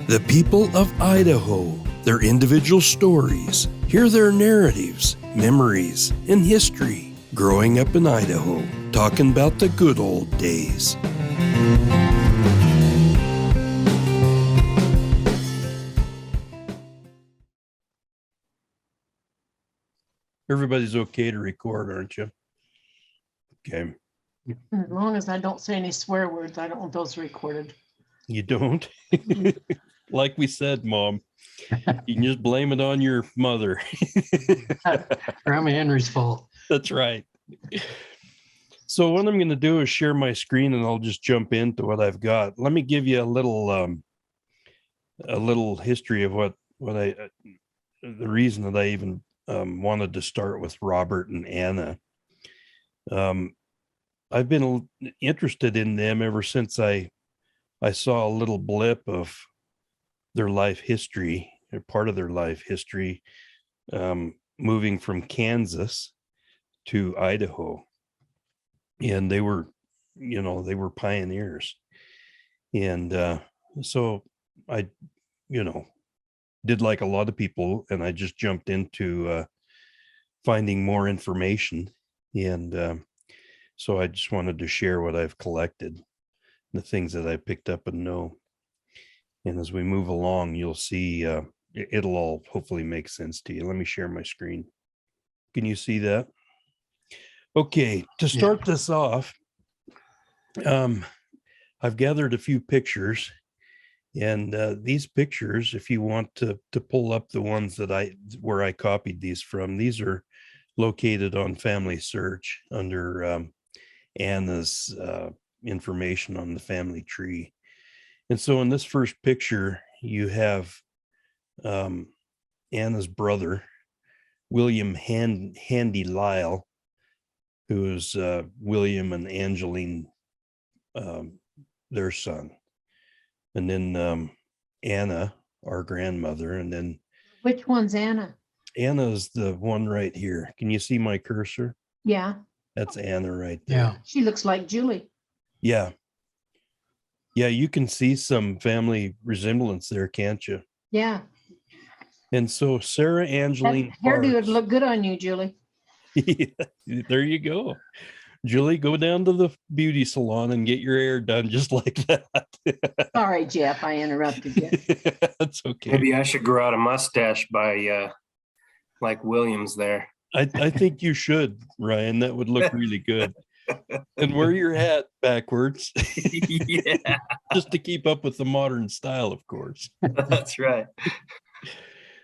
The people of Idaho, their individual stories, hear their narratives, memories, and history. Growing up in Idaho, talking about the good old days. Everybody's okay to record, aren't you? Okay. As long as I don't say any swear words, I don't want those recorded. You don't? Like we said, Mom, you can just blame it on your mother. Grandma Henry's fault. That's right. So what I'm going to do is share my screen and I'll just jump into what I've got. Let me give you a little history of what the reason that I even wanted to start with Robert and Anna. I've been interested in them ever since I saw a little blip of their life history, or part of their life history, moving from Kansas to Idaho. And they were pioneers. And so I, did like a lot of people, and I just jumped into finding more information. And so I just wanted to share what I've collected, the things that I picked up and know. And as we move along, you'll see it'll all hopefully make sense to you. Let me share my screen. Can you see that? Okay, to start this off, I've gathered a few pictures, and these pictures, if you want to pull up the ones where I copied these from, these are located on Family Search under Anna's information on the family tree. And so in this first picture, you have Anna's brother, William Handy Lile, who is William and Angeline, their son. And then Anna, our grandmother. And then Which one's Anna? Anna's the one right here. Can you see my cursor? Yeah. That's Anna right there. Yeah. She looks like Julie. Yeah. Yeah, you can see some family resemblance there, can't you? Yeah. And so Sarah That Angeline hairdo would Parks. look good on you, Julie. Yeah, there you go. Julie, go down to the beauty salon and get your hair done just like that. Sorry, Jeff, I interrupted you. That's okay. Maybe I should grow out a mustache by like Williams there. I think you should, Ryan. That would look really good. And wear your hat backwards. Yeah, Just to keep up with the modern style, of course. that's right.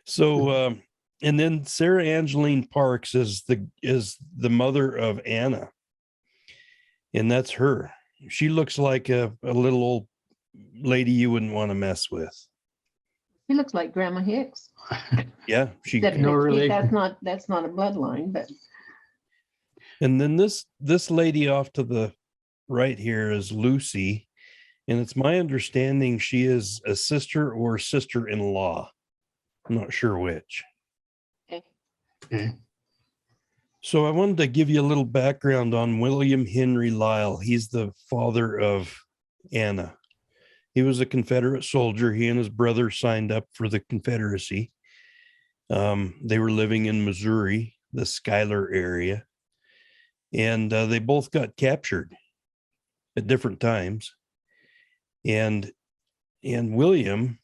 So and then Sarah Angeline Parks is the mother of Anna. And that's her. She looks like a little old lady you wouldn't want to mess with. She looks like Grandma Hicks. Yeah, she. No relation. That's not a bloodline, but And then this lady off to the right here is Lucy, and it's my understanding she is a sister or sister-in-law. I'm not sure which. Okay. So I wanted to give you a little background on William Henry Lile. He's the father of Anna. He was a Confederate soldier. He and his brother signed up for the Confederacy. They were living in Missouri, the Schuyler area. And they both got captured at different times. And William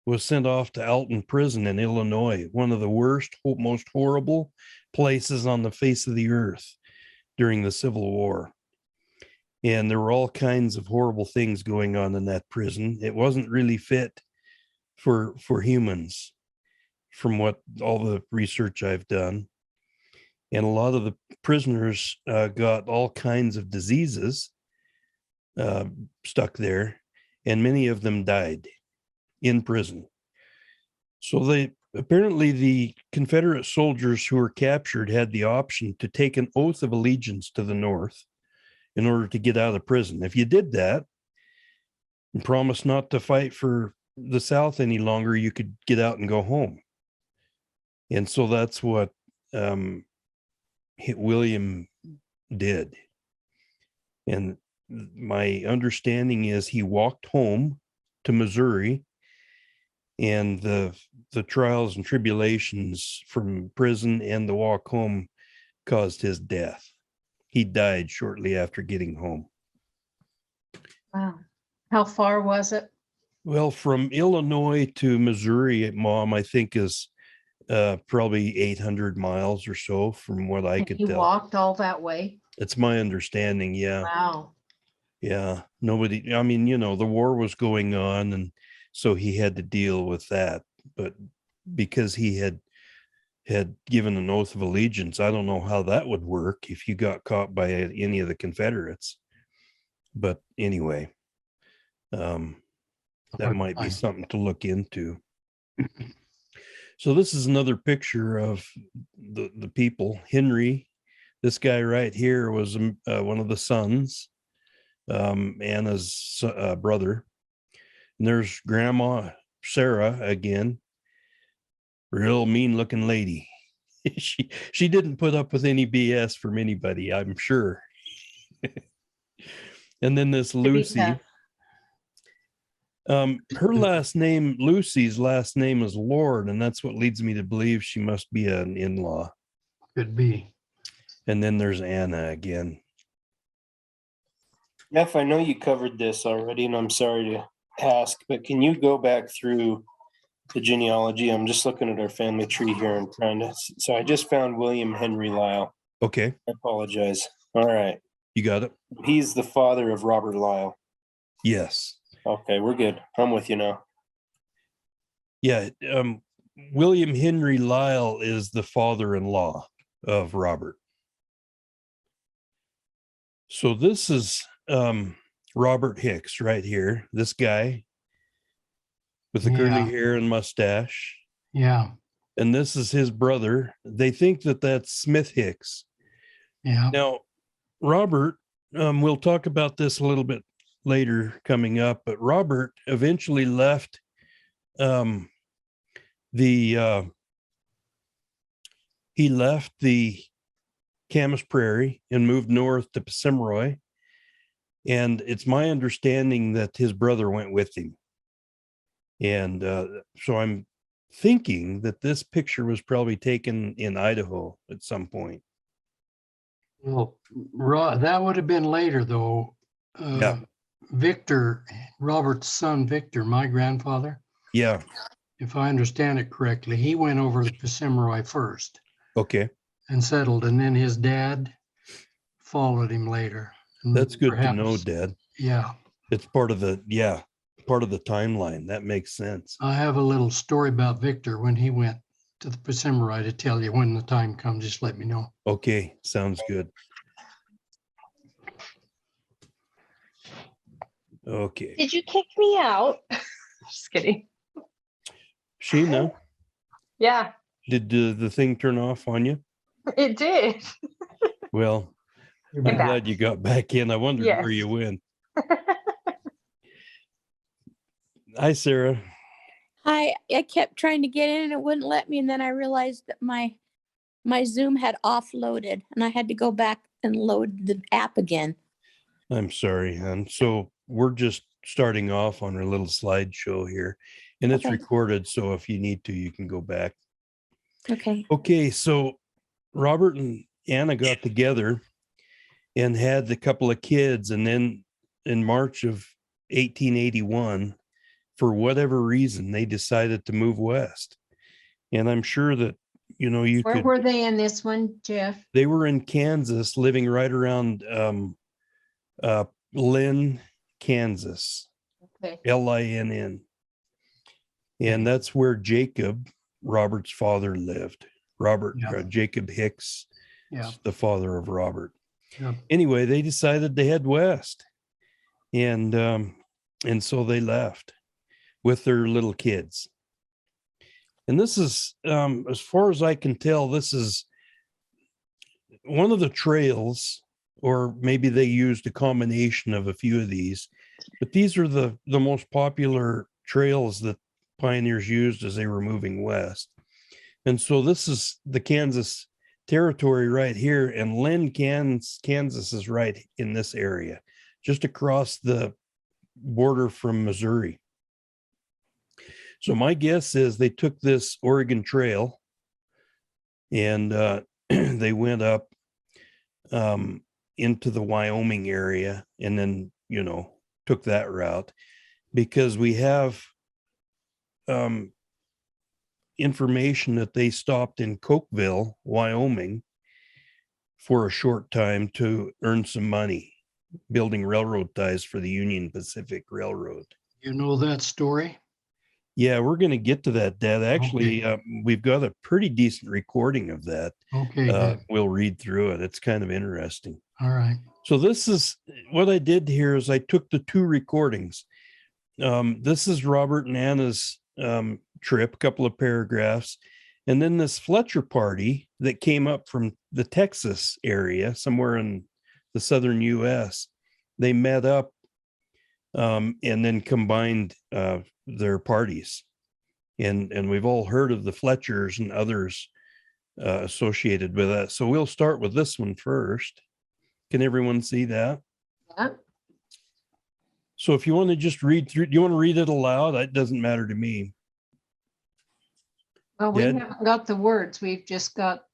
was sent off to Alton Prison in Illinois, one of the worst, most horrible places on the face of the earth during the Civil War. And there were all kinds of horrible things going on in that prison. It wasn't really fit for humans, from what all the research I've done. And a lot of the prisoners got all kinds of diseases stuck there, and many of them died in prison. So apparently the Confederate soldiers who were captured had the option to take an oath of allegiance to the North in order to get out of prison. If you did that and promised not to fight for the South any longer, you could get out and go home. And so that's what William did. And my understanding is he walked home to Missouri and the trials and tribulations from prison and the walk home caused his death. He died shortly after getting home. Wow. How far was it? Well, from Illinois to Missouri, Mom, I think is probably 800 miles or so from what I And could you tell. walked all that way? It's my understanding. Yeah. Wow. Yeah. Nobody, I mean, the war was going on, and so he had to deal with that. But because he had given an oath of allegiance, I don't know how that would work if you got caught by any of the Confederates. But anyway, that might be something to look into. So this is another picture of the people. Henry, this guy right here was one of the sons, Anna's brother. And there's Grandma Sarah again, real mean looking lady. she didn't put up with any BS from anybody, I'm sure. And then this Lucy, her last name, Lucy's last name is Lord, and that's what leads me to believe she must be an in-law. Could be. And then there's Anna again. Jeff, I know you covered this already, and I'm sorry to ask, but can you go back through the genealogy? I'm just looking at our family tree here and trying to. So I just found William Henry Lile. Okay, I apologize. All right. you got it. He's the father of Robert Lile. Yes. Okay, we're good. I'm with you now. Yeah. William Henry Lile is the father-in-law of Robert. So this is Robert Hicks right here. This guy with the curly hair and mustache. Yeah. And this is his brother. They think that that's Smith Hicks. Yeah. Now, Robert, we'll talk about this a little bit later coming up, but Robert eventually left he left the Camas Prairie and moved north to Pomeroy. And it's my understanding that his brother went with him. And so I'm thinking that this picture was probably taken in Idaho at some point. Well, that would have been later, though. Yeah. Victor, Robert's son, Victor, my grandfather, Yeah. if I understand it correctly, he went over to Pomeroy first Okay. and settled, and then his dad followed him later. And That's good to know, perhaps- Dad. Yeah. It's part of the timeline. That makes sense. I have a little story about Victor when he went to the Pomeroy to tell you when the time comes. Just let me know. Okay. Sounds good. Okay. Did you kick me out? Just kidding. Sheena, Yeah, did the thing turn off on you? it did. Well, You're I'm back. glad you got back in. I wondered where Yes. you went. Hi, Sarah. I kept trying to get in and it wouldn't let me, and then I realized that my Zoom had offloaded and I had to go back and load the app again. I'm sorry, hon. So we're just starting off on our little slideshow here, and it's Okay. recorded. So if you need to, you can go back. Okay. Okay, so Robert and Anna got together and had a couple of kids, and then in March of 1881, for whatever reason, they decided to move west. And I'm sure that Where were they in this one, Jeff? they were in Kansas, living right around Lynn, Kansas, Okay. Linn. And that's where Jacob, Robert's father, lived. Robert, Yeah. Jacob Hicks, Yeah. the father of Robert. Yeah. Anyway, they decided to head west. And so they left with their little kids. And this is, as far as I can tell, this is one of the trails, or maybe they used a combination of a few of these, but these are the most popular trails that pioneers used as they were moving west. And so this is the Kansas territory right here, and Lynn, Kansas is right in this area, just across the border from Missouri. So my guess is they took this Oregon Trail and they went up into the Wyoming area and then, took that route, because we have information that they stopped in Cokeville, Wyoming for a short time to earn some money, building railroad ties for the Union Pacific Railroad. You know that story? Yeah, we're going to get to that, Dad. Actually, we've got a pretty decent recording of that. Okay, good. We'll read through it. It's kind of interesting. All right. So this is what I did here is I took the two recordings. This is Robert and Anna's trip, a couple of paragraphs. And then this Fletcher party that came up from the Texas area, somewhere in the southern US, they met up and then combined their parties. And we've all heard of the Fletchers and others associated with that. So we'll start with this one first. Can everyone see that? Yeah. So if you want to just read through, do you want to read it aloud? That doesn't matter to me. Well, we Dad? haven't got the words. We've just got,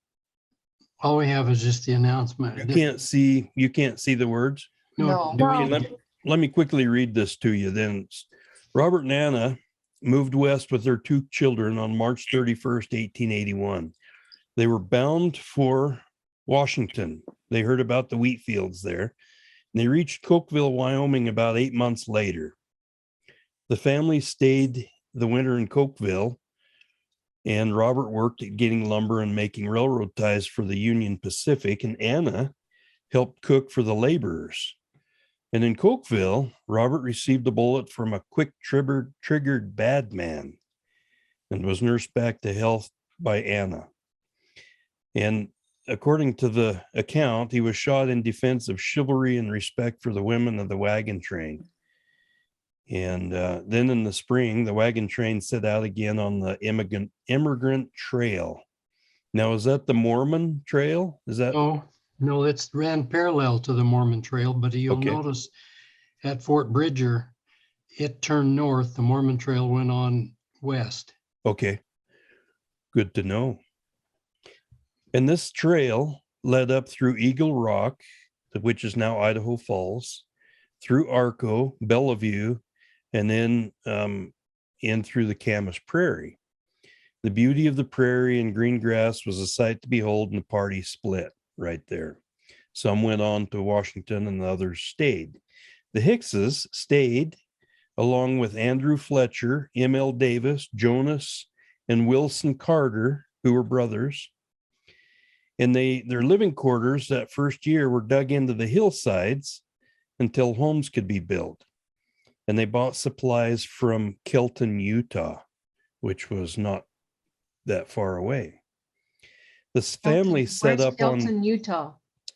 All we have is just the announcement. You can't see the words. no. Okay, let me quickly read this to you then. Robert and Anna moved west with their two children on March 31st, 1881. They were bound for Washington. They heard about the wheat fields there. And they reached Cokeville, Wyoming about 8 months later. The family stayed the winter in Cokeville, and Robert worked at getting lumber and making railroad ties for the Union Pacific, and Anna helped cook for the laborers. And in Cokeville, Robert received a bullet from a quick-triggered bad man and was nursed back to health by Anna. And according to the account, he was shot in defense of chivalry and respect for the women of the wagon train. And then in the spring, the wagon train set out again on the Emigrant Trail. Now, is that the Mormon Trail? Is that? No, it's ran parallel to the Mormon Trail, but you'll Okay. notice at Fort Bridger, it turned north. The Mormon Trail went on west. Okay, good to know. And this trail led up through Eagle Rock, which is now Idaho Falls, through Arco, Bellevue, and then in through the Camas Prairie. The beauty of the prairie and green grass was a sight to behold, and the party split right there. Some went on to Washington and the others stayed. The Hickses stayed along with Andrew Fletcher, M.L. Davis, Jonas, and Wilson Carter, who were brothers. And their living quarters that first year were dug into the hillsides until homes could be built. And they bought supplies from Kelton, Utah, which was not that far away. This family set up on Kelton, Utah.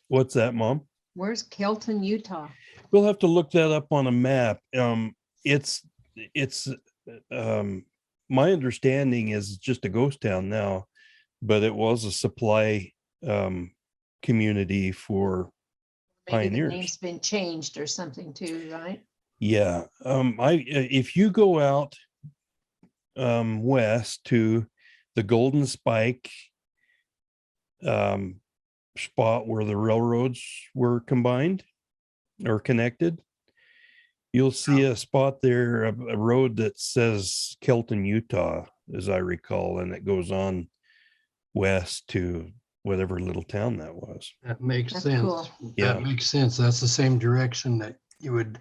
What's that, Mom? Where's Kelton, Utah? We'll have to look that up on a map. It's my understanding is just a ghost town now, but it was a supply community for Maybe the pioneers. name's been changed or something too, right? Yeah. If you go out west to the Golden Spike spot where the railroads were combined or connected, you'll see a spot there, a road that says Kelton, Utah, as I recall, and it goes on west to whatever little town that was. That makes That's sense. cool. Yeah. That makes sense. That's the same direction that you would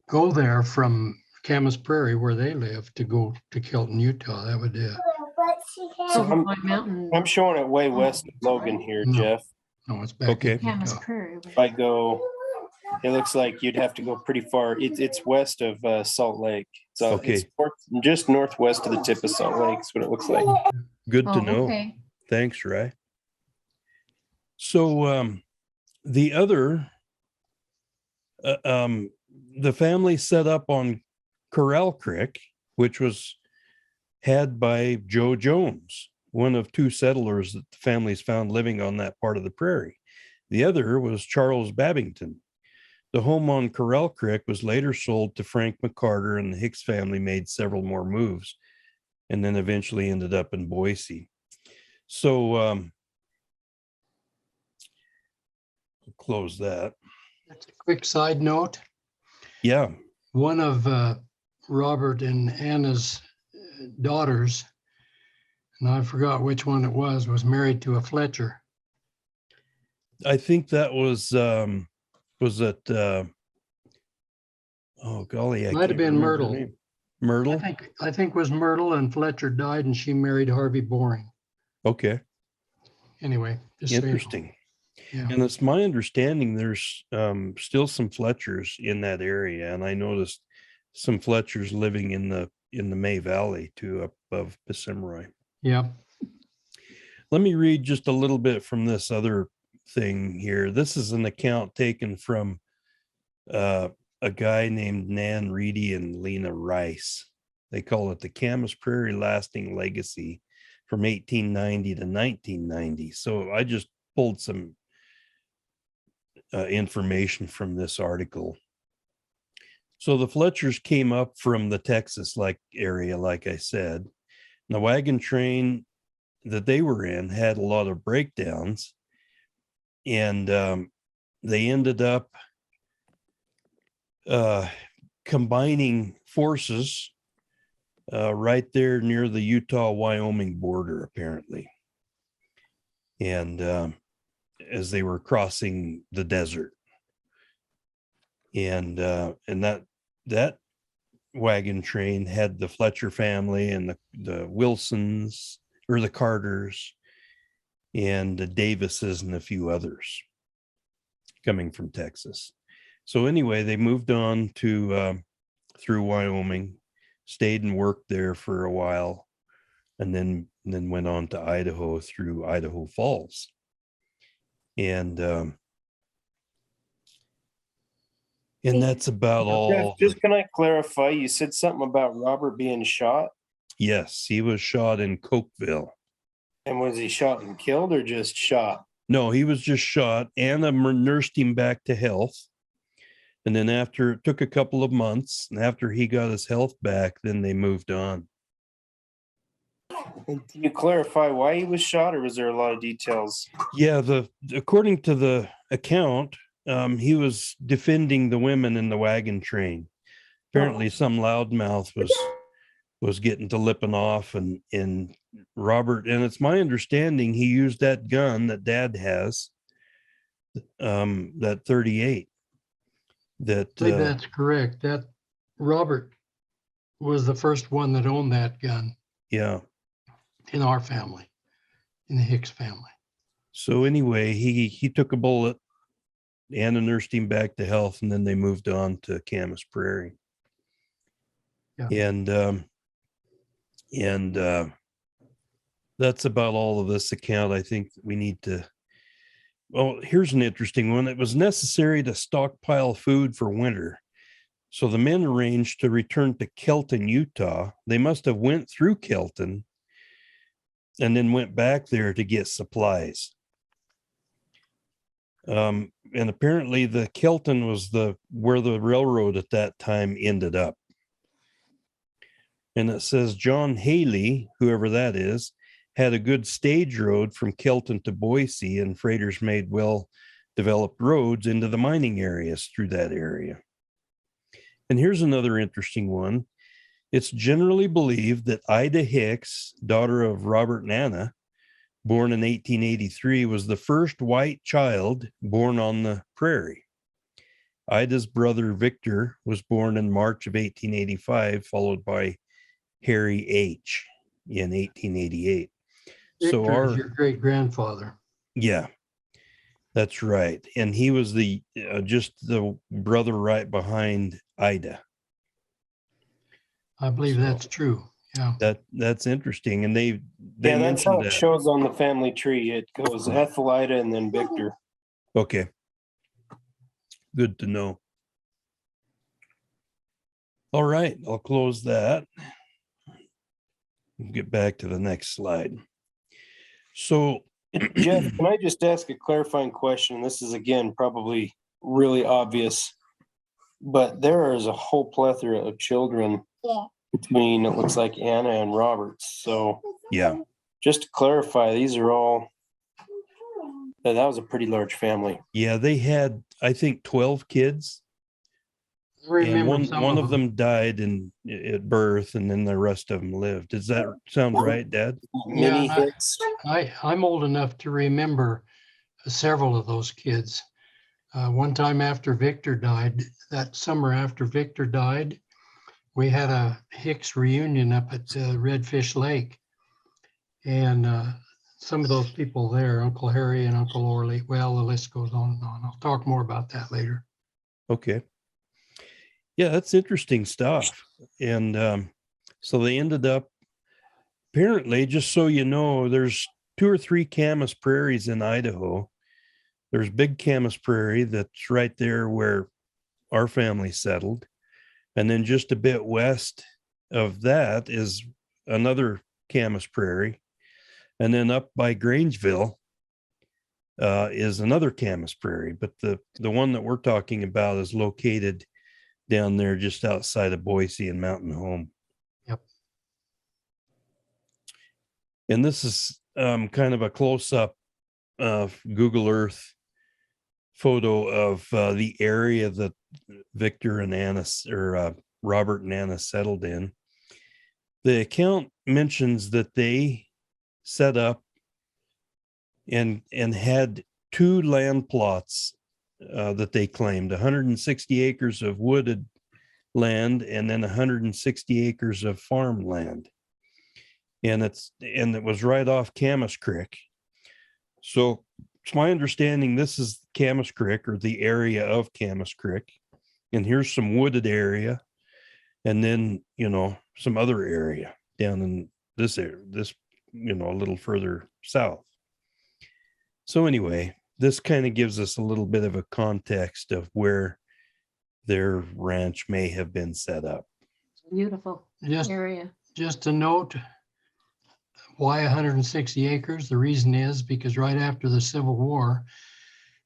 go there from Camas Prairie, where they live, to go to Kelton, Utah. That would So Over by Mountain, I'm showing it way west of Logan here, No. Jeff. no, it's back. Okay. in Camas Utah. Prairie. If I go, it looks like you'd have to go pretty far. It's west of Salt Lake. So it's Okay. just northwest of the tip of Salt Lake is what it looks like. Good to Oh, know. okay. Thanks, Ray. So the other, the family set up on Corral Creek, which was had by Joe Jones, one of two settlers that the families found living on that part of the prairie. The other was Charles Babington. The home on Corral Creek was later sold to Frank McCarter, and the Hicks family made several more moves and then eventually ended up in Boise. So I'll close that. That's a quick side note. Yeah. One of Robert and Anna's daughters, and I forgot which one it was married to a Fletcher. I think that was it oh golly, I Might have can't been remember her Myrtle. name. Myrtle? I think was Myrtle, and Fletcher died and she married Harvey Boring. Okay, Anyway, just so you know. interesting. Yeah. And it's my understanding there's still some Fletchers in that area, and I noticed some Fletchers living in the May Valley too, up above Pissimiroy. Yeah. Let me read just a little bit from this other thing here. This is an account taken from a guy named Nan Reedy and Lena Rice. They call it the Camas Prairie Lasting Legacy from 1890 to 1990. So I just pulled some information from this article. So the Fletchers came up from the Texas area, like I said. The wagon train that they were in had a lot of breakdowns, and they ended up combining forces right there near the Utah-Wyoming border, apparently. And as they were crossing the desert. And that wagon train had the Fletcher family and the Wilsons, or the Carters, and the Davises and a few others coming from Texas. So anyway, they moved on to through Wyoming, stayed and worked there for a while, and then went on to Idaho through Idaho Falls. And that's about all. Just can I clarify? You said something about Robert being shot, Yes, he was shot in Cokeville. and was he shot and killed or just shot? No, he was just shot. Anna nursed him back to health. And then after it took a couple of months, and after he got his health back, then they moved on. And can you clarify why he was shot, or was there a lot of details? Yeah, according to the account, he was defending the women in the wagon train. Apparently, some loudmouth was getting to lipping off, and Robert, and it's my understanding he used that gun that Dad has, that 38. That I believe that's correct. That Robert was the first one that owned that gun yeah. in our family, in the Hicks family. So anyway, he took a bullet. Anna nursed him back to health, and then they moved on to Camas Prairie. Yeah. And that's about all of this account. I think we need to. Well, here's an interesting one. It was necessary to stockpile food for winter, so the men arranged to return to Kelton, Utah. They must have went through Kelton and then went back there to get supplies. And apparently the Kelton was where the railroad at that time ended up. And it says John Haley, whoever that is, had a good stage road from Kelton to Boise, and freighters made well-developed roads into the mining areas through that area. And here's another interesting one. It's generally believed that Ida Hicks, daughter of Robert and Anna, born in 1883, was the first white child born on the prairie. Ida's brother Victor was born in March of 1885, followed by Harry H. in 1888. Victor is your great grandfather. Yeah, that's right. And he was just the brother right behind Ida. I believe that's true. Yeah. That's interesting. And they Yeah, that's how mentioned it that. shows on the family tree. It goes Ethel, Ida, and then Victor. Okay. Good to know. All right, I'll close that. Get back to the next slide. So, Jeff, can I just ask a clarifying question? This is, again, probably really obvious, but there is a whole plethora of children between, it looks like Anna and Roberts. So Yeah. just to clarify, these are all, that was a pretty large family. Yeah. They had, I think, 12 kids. I remember And one some one of them died at birth, and then the rest of them lived. Does that sound right, Dad? Mini and I- Hicks. I'm old enough to remember several of those kids. One time after Victor died, that summer after Victor died, we had a Hicks reunion up at Redfish Lake. And some of those people there, Uncle Harry and Uncle Orly, well, the list goes on and on. I'll talk more about that later. Okay. Yeah, that's interesting stuff. And so they ended up, apparently, just so you know, there's 2 or 3 Camas prairies in Idaho. There's Big Camas Prairie that's right there where our family settled. And then just a bit west of that is another Camas Prairie. And then up by Grangeville is another Camas Prairie. But the one that we're talking about is located down there just outside of Boise and Mountain Home. Yep. And this is kind of a close-up Google Earth photo of the area that Victor and Anna, or Robert and Anna, settled in. The account mentions that they set up and had 2 land plots that they claimed, 160 acres of wooded land and then 160 acres of farmland. And it was right off Camas Creek. So it's my understanding this is Camas Creek, or the area of Camas Creek. And here's some wooded area. And then, some other area down in this area, a little further south. So anyway, this kind of gives us a little bit of a context of where their ranch may have been set up. Beautiful Just area. Just a note, why 160 acres? The reason is because right after the Civil War,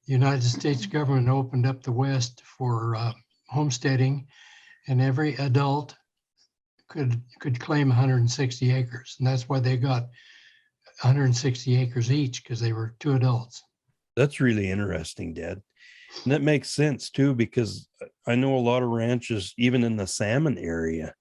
the United States government opened up the West for homesteading, and every adult could claim 160 acres. And that's why they got 160 acres each, because they were 2 adults. That's really interesting, Dad. And that makes sense too, because I know a lot of ranches, even in the salmon area,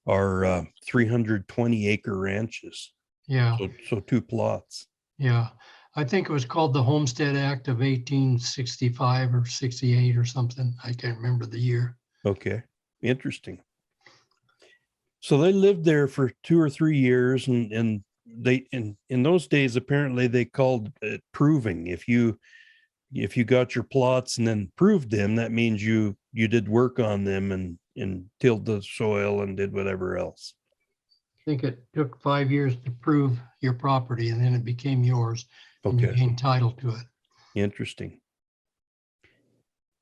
are 320 acre ranches. Yeah. So 2 plots. Yeah. I think it was called the Homestead Act of 1865 or 68 or something. I can't remember the year. Okay. Interesting. So they lived there for 2 or 3 years, and they in those days apparently they called it proving. If you got your plots and then proved them, that means you did work on them and tilled the soil and did whatever else. I think it took 5 years to prove your property, and then it became yours, and you Okay. gained title to it. Interesting.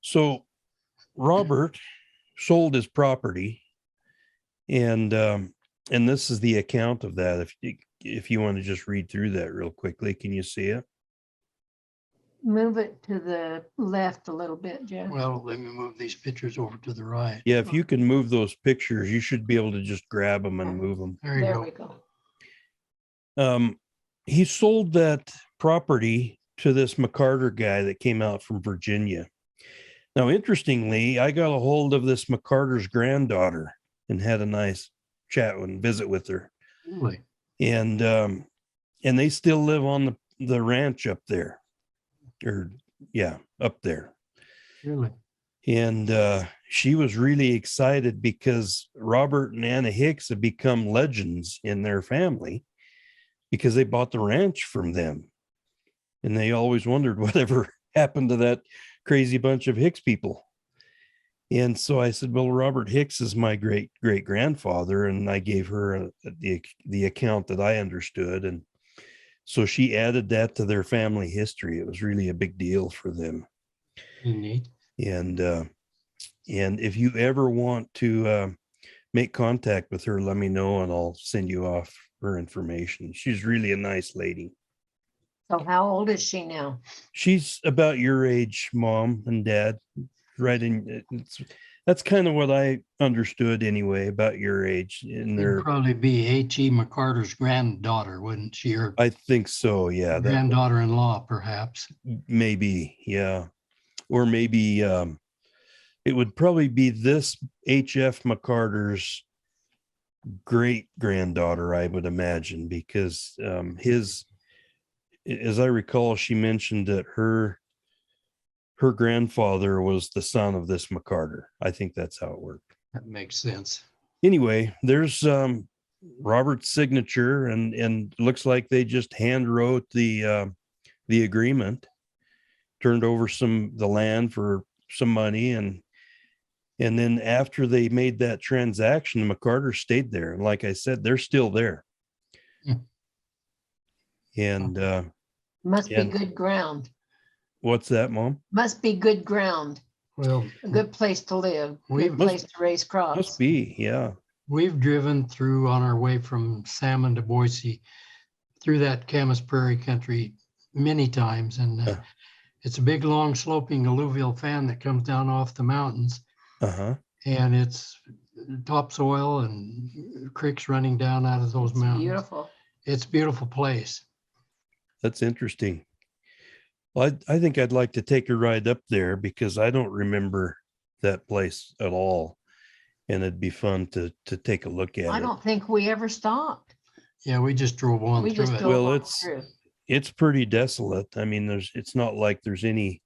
So Robert sold his property, and this is the account of that. If you want to just read through that real quickly, can you see it? Move it to the left a little bit, Jeff. Well, let me move these pictures over to the right. Yeah, if you can move those pictures, you should be able to just grab them and move them. There you There go. we go. He sold that property to this McCarter guy that came out from Virginia. Now, interestingly, I got a hold of this McCarter's granddaughter and had a nice chat and visit with her. Really? And they still live on the ranch up there, up there. Really? And she was really excited because Robert and Anna Hicks have become legends in their family because they bought the ranch from them. And they always wondered whatever happened to that crazy bunch of Hicks people. And so I said, well, Robert Hicks is my great grandfather. And I gave her the account that I understood. And so she added that to their family history. It was really a big deal for them. Neat. And if you ever want to make contact with her, let me know and I'll send you off her information. She's really a nice lady. So how old is she now? She's about your age, Mom and Dad. Right in, That's kind of what I understood anyway about your age. And It'd they're, probably be H.E. McCarter's granddaughter, wouldn't she? Or I think so. Yeah, that granddaughter-in-law, perhaps. maybe. Yeah. Or maybe it would probably be this H.F. McCarter's great granddaughter, I would imagine, because as I recall, she mentioned that her grandfather was the son of this McCarter. I think that's how it worked. That makes sense. Anyway, there's Robert's signature, and looks like they just hand wrote the agreement, turned over the land for some money, and then after they made that transaction, the McCarters stayed there. And like I said, they're still there. Hmm. And Must be And- good ground. what's that, Mom? Must be good ground. Well, A good place to live, We good must- place to raise crops. Must be, yeah. we've driven through on our way from Salmon to Boise through that Camas Prairie country many times. And Yeah. it's a big, long sloping alluvial fan that comes down off the mountains. Uh-huh. And it's topsoil and creeks running down out of those It's mountains. beautiful. It's a beautiful place. That's interesting. Well, I think I'd like to take a ride up there because I don't remember that place at all. And it'd be fun to take a look at I it. don't think we ever stopped. Yeah, we just drove on We through just it. drove Well, on it's- through. It's pretty desolate. I mean, it's not like there's anything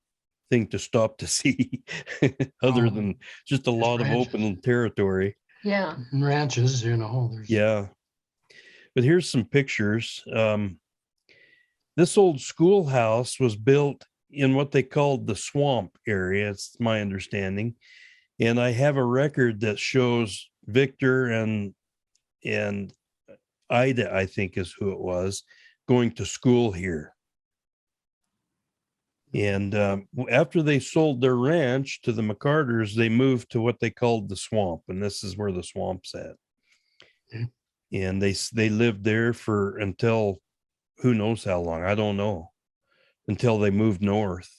to stop to see other Oh, than just a just lot of ranches. open territory. Yeah, And ranches, there's. Yeah. But here's some pictures. This old schoolhouse was built in what they called the swamp area. It's my understanding. And I have a record that shows Victor and Ida, I think is who it was, going to school here. And after they sold their ranch to the McCarters, they moved to what they called the swamp. And this is where the swamp's at. Okay. And they lived there for until who knows how long. I don't know. Until they moved north.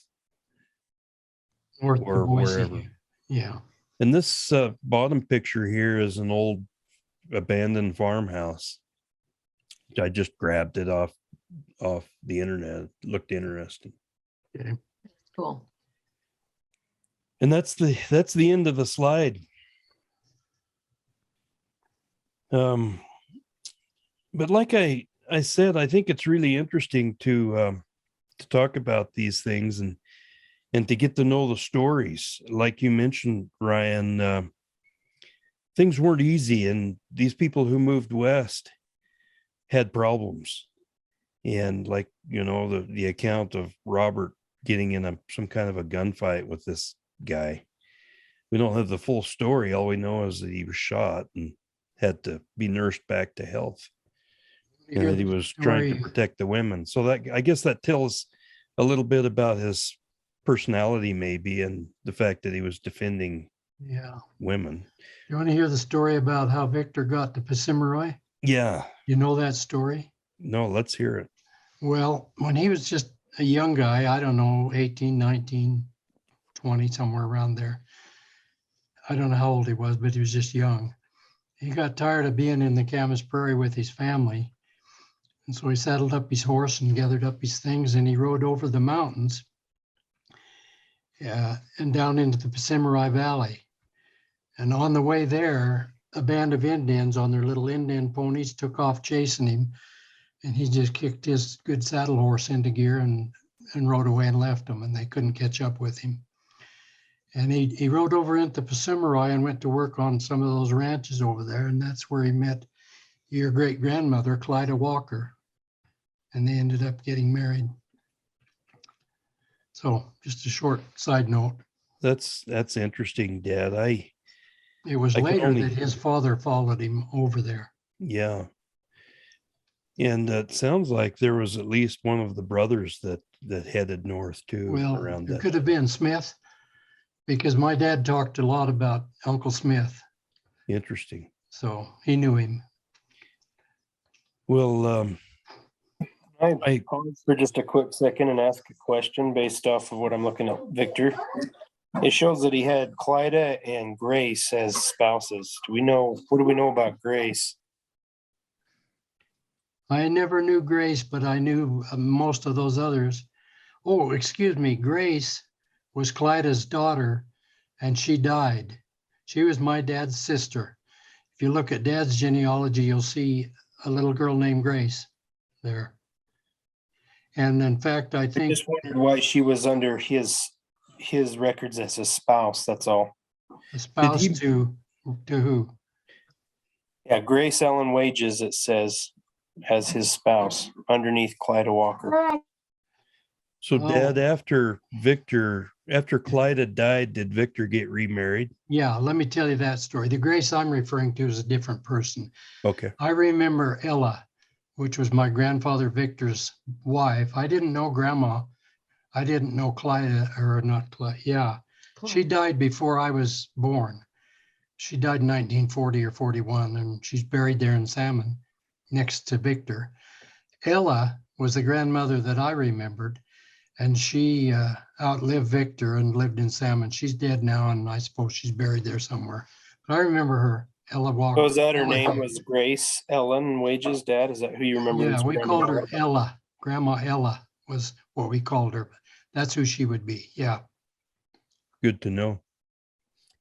North or of Boise. wherever. Yeah. And this bottom picture here is an old abandoned farmhouse. I just grabbed it off the internet. It looked interesting. Okay. cool. And that's the end of the slide. But like I said, I think it's really interesting to talk about these things and to get to know the stories. Like you mentioned, Ryan, things weren't easy, and these people who moved west had problems. And like, the account of Robert getting in some kind of a gunfight with this guy. We don't have the full story. All we know is that he was shot and had to be nursed back to health. And that he was trying to protect the women. So that, I guess that tells a little bit about his personality maybe, and the fact that he was defending women. You want to hear the story about how Victor got to Pacimaroy? Yeah. You know that story? No, let's hear it. Well, when he was just a young guy, I don't know, 18, 19, 20, somewhere around there. I don't know how old he was, but he was just young. He got tired of being in the Camas Prairie with his family. And so he saddled up his horse and gathered up his things, and he rode over the mountains and down into the Pacimaroy Valley. And on the way there, a band of Indians on their little Indian ponies took off chasing him. And he just kicked his good saddle horse into gear and rode away and left him, and they couldn't catch up with him. And he rode over into Pacimaroy and went to work on some of those ranches over there. And that's where he met your great grandmother, Clyda Walker. And they ended up getting married. So just a short side note. That's interesting, Dad. It was I can later only- that his father followed him over there. Yeah. And it sounds like there was at least one of the brothers that headed north too. Well, around it that. could have been Smith, because my dad talked a lot about Uncle Smith. Interesting. So he knew him. Well, I pause for just a quick second and ask a question based off of what I'm looking at, Victor. It shows that he had Clyda and Grace as spouses. What do we know about Grace? I never knew Grace, but I knew most of those others. Oh, excuse me, Grace was Clyda's daughter, and she died. She was my dad's sister. If you look at Dad's genealogy, you'll see a little girl named Grace there. And in fact, I I think just wondered why she was under his records as a spouse, that's all. a spouse he- to who? Yeah, Grace Ellen Wages, it says, as his spouse underneath Clyda Walker. So Oh. Dad, after Clyde had died, did Victor get remarried? Yeah, let me tell you that story. The Grace I'm referring to is a different person. Okay. I remember Ella, which was my grandfather Victor's wife. I didn't know Grandma. I didn't know Clyda, or not Clyda. Yeah, she died before I was born. She died in 1940 or 41, and she's buried there in Salmon next to Victor. Ella was the grandmother that I remembered, and she outlived Victor and lived in Salmon. She's dead now, and I suppose she's buried there somewhere. But I remember her, Ella Walker. Oh, is that her Ella name Hicks. was Grace Ellen Wages, Dad? Is that who you remember? Yeah, as we Grandma called her Ella? Ella. Grandma Ella was what we called her. That's who she would be. Yeah. Good to know.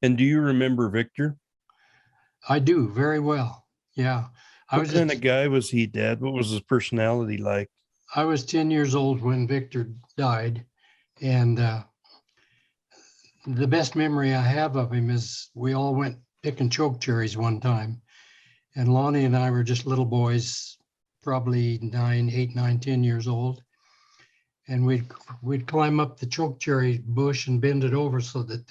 And do you remember Victor? I do very well. Yeah. What kind of guy was he, Dad? What was his personality like? I was 10 years old when Victor died. And the best memory I have of him is we all went picking choke cherries one time. And Lonnie and I were just little boys, probably 8, 9, 10 years old. And we'd climb up the choke cherry bush and bend it over so that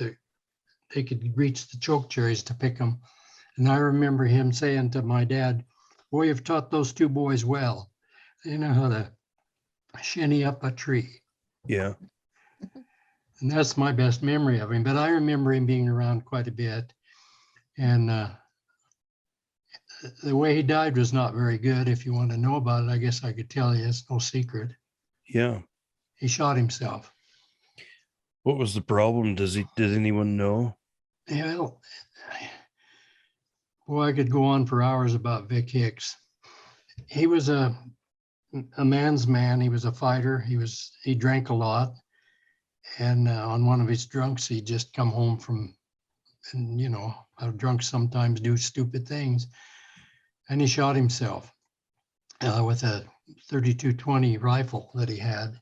they could reach the choke cherries to pick them. And I remember him saying to my dad, "Boy, you've taught those two boys well. They know how to shinny up a tree." Yeah. And that's my best memory of him. But I remember him being around quite a bit. And the way he died was not very good. If you want to know about it, I guess I could tell you. It's no secret. Yeah. He shot himself. What was the problem? Did anyone know? Yeah, well, boy, I could go on for hours about Vic Hicks. He was a man's man. He was a fighter. He drank a lot. And on one of his drunks, he just come home from, and you know, how drunks sometimes do stupid things. And he shot himself with a 32-20 rifle that he had.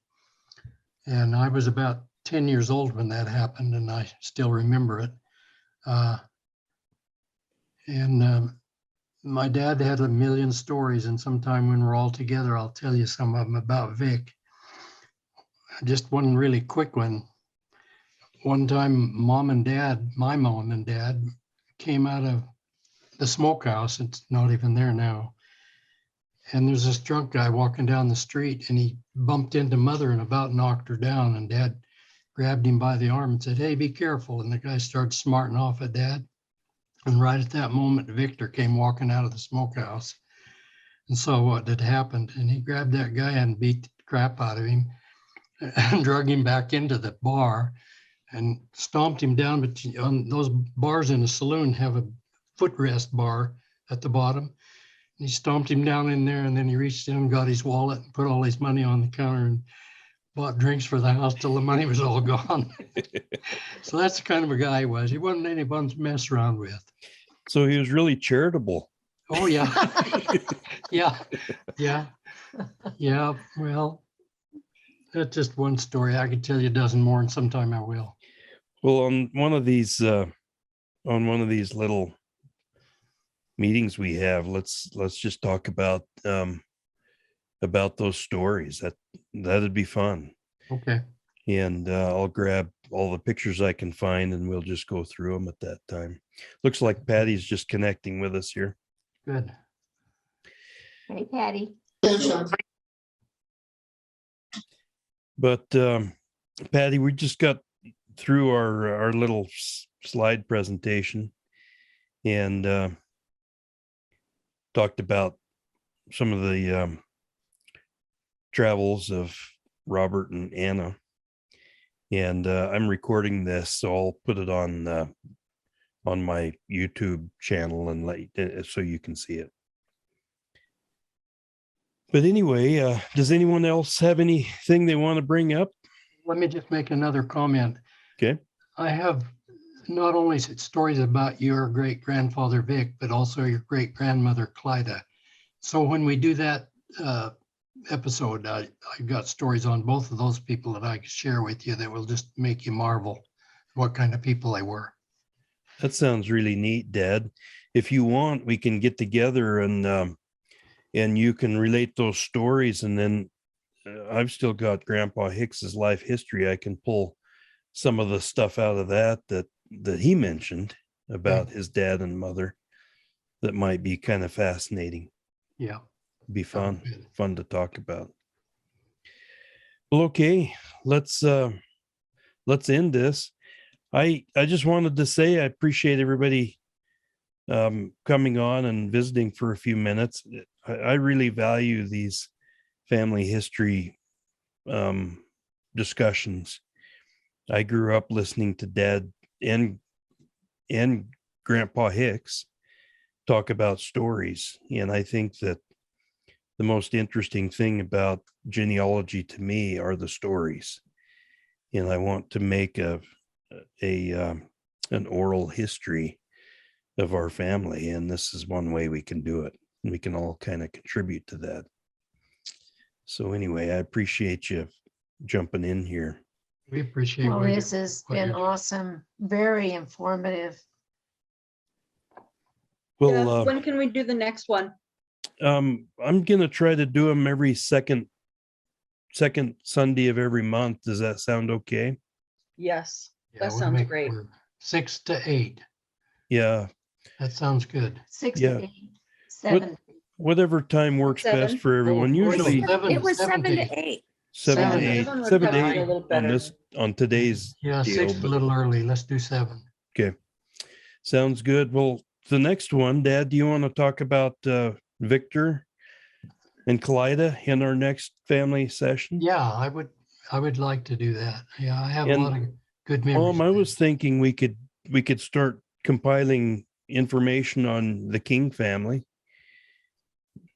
And I was about 10 years old when that happened, and I still remember it. My dad had a million stories, and sometime when we're all together, I'll tell you some of them about Vic. Just one really quick one. One time, my mom and dad came out of the smokehouse. It's not even there now. And there's this drunk guy walking down the street, and he bumped into Mother and about knocked her down. And Dad grabbed him by the arm and said, "Hey, be careful." And the guy started smarting off at Dad. And right at that moment, Victor came walking out of the smokehouse and saw what had happened. And he grabbed that guy and beat the crap out of him and drug him back into the bar and stomped him down. But on those bars in a saloon have a footrest bar at the bottom. He stomped him down in there, and then he reached in and got his wallet and put all his money on the counter and bought drinks for the house till the money was all gone. So that's the kind of a guy he was. He wasn't anyone to mess around with. So he was really charitable. Oh, yeah. Yeah. Well, that's just one story. I could tell you a dozen more, and sometime I will. Well, on one of these little meetings we have, let's just talk about those stories. That'd be fun. Okay. And I'll grab all the pictures I can find, and we'll just go through them at that time. Looks like Patty's just connecting with us here. Good. Hey, Patty. But Patty, we just got through our little slide presentation and talked about some of the travels of Robert and Anna. And I'm recording this, so I'll put it on my YouTube channel and so you can see it. But anyway, does anyone else have anything they want to bring up? Let me just make another comment. Okay. I have not only stories about your great grandfather Vic, but also your great grandmother Clyda. So when we do that episode, I got stories on both of those people that I could share with you that will just make you marvel what kind of people they were. That sounds really neat, Dad. If you want, we can get together and you can relate those stories. And then I've still got Grandpa Hicks's life history. I can pull some of the stuff out of that he mentioned about his dad and mother that might be kind of fascinating. Yeah. Be fun Good. to talk about. Well, okay, let's end this. I just wanted to say I appreciate everybody coming on and visiting for a few minutes. I really value these family history discussions. I grew up listening to Dad and Grandpa Hicks talk about stories, and I think that the most interesting thing about genealogy to me are the stories. And I want to make an oral history of our family, and this is one way we can do it. And we can all kind of contribute to that. So anyway, I appreciate you jumping in here. We appreciate Well, what this you- has what been you're- awesome, very informative. Well, When can we do the next one? I'm gonna try to do them every second Sunday of every month. Does that sound okay? Yes, Yeah, that we'll sounds make it great. work. 6 to 8. Yeah, That sounds good. 6 Yeah. to 8, 7. whatever time works best 7. for everyone. Oh, no, Usually seven- It was 7 7 to to 8. 7 to seven. 8, 7 would 7 to probably be 8 a little on better. on today's Yeah, deal. 6 a But little early. Let's do 7. okay, sounds good. Well, the next one, Dad, do you want to talk about Victor and Clyda in our next family session? Yeah, I would like to do that. Yeah, I have a And lot of good memories. I of was thinking we could start compiling information on the King family.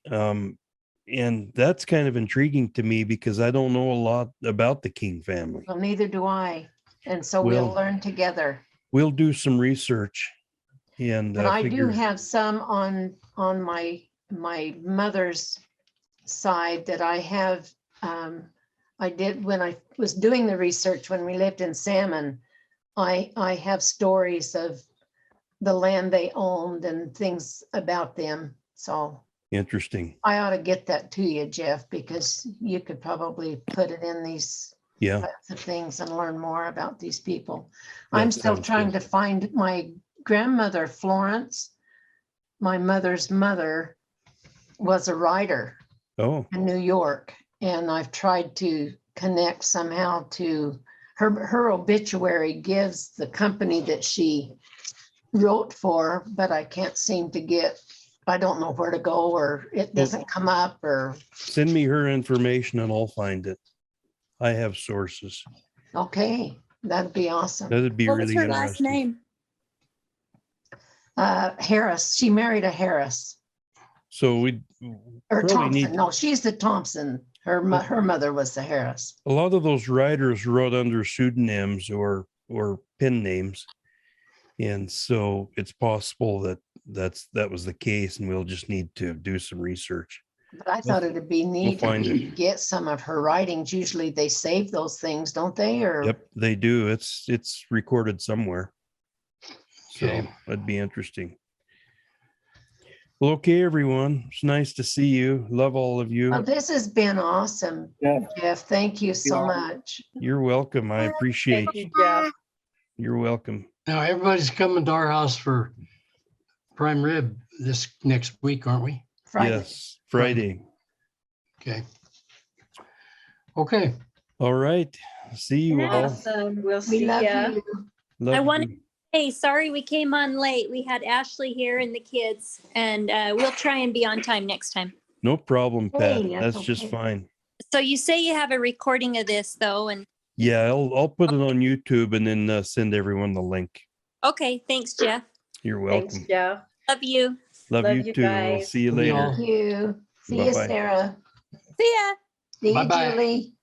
And that's kind of intriguing to me because I don't know a lot about the King family. Well, neither do I. And so Well, we'll learn together. We'll do some research and But I do figure. have some on my mother's side that I have. I did when I was doing the research when we lived in Salmon. I have stories of the land they owned and things about them. So Interesting. I ought to get that to you, Jeff, because you could probably put it in these Yeah, types of things and learn more about these people. That I'm still sounds trying good. to find my grandmother, Florence. My mother's mother was a writer oh, in New York, and I've tried to connect somehow to her obituary gives the company that she wrote for, but I can't seem to get, I don't know where to go, or it doesn't come up, or, send me her information and I'll find it. I have sources. okay, that'd be awesome. That'd be What was really her last interesting. name? Harris, she married a Harris, So we or probably Thompson. need No, she's the Thompson. Her mother was the Harris. a lot of those writers wrote under pseudonyms or pen names. And so it's possible that was the case, and we'll just need to do some research. But I thought it'd be neat find to it. get some of her writings. Usually they save those things, don't they? Or Yep, they do. It's recorded somewhere. So Okay. that'd be interesting. Well, okay, everyone. It's nice to see you. Love all of you. Well, this has been awesome, Yeah. Jeff. Thank you so much. You're welcome. I appreciate Thank you, Jeff. You're welcome. Now, everybody's coming to our house for prime rib this next week, aren't we? Friday. Yes, Friday. Okay. Okay. All right. See you all. Awesome. We'll We see love ya. you. Love I wanted- you. Hey, sorry we came on late. We had Ashley here and the kids, and we'll try and be on time next time. No problem, Pat. Hey, that's That's just okay. fine. So you say you have a recording of this though, and Yeah, I'll put it on YouTube and then send everyone the link. Okay, thanks, Jeff. You're Thanks, welcome. Jeff. Love you. Love Love you you too. We'll guys. see you Love you later. all. Thank you. See you, Bye-bye. Sarah. See ya. See you, Bye-bye. Julie.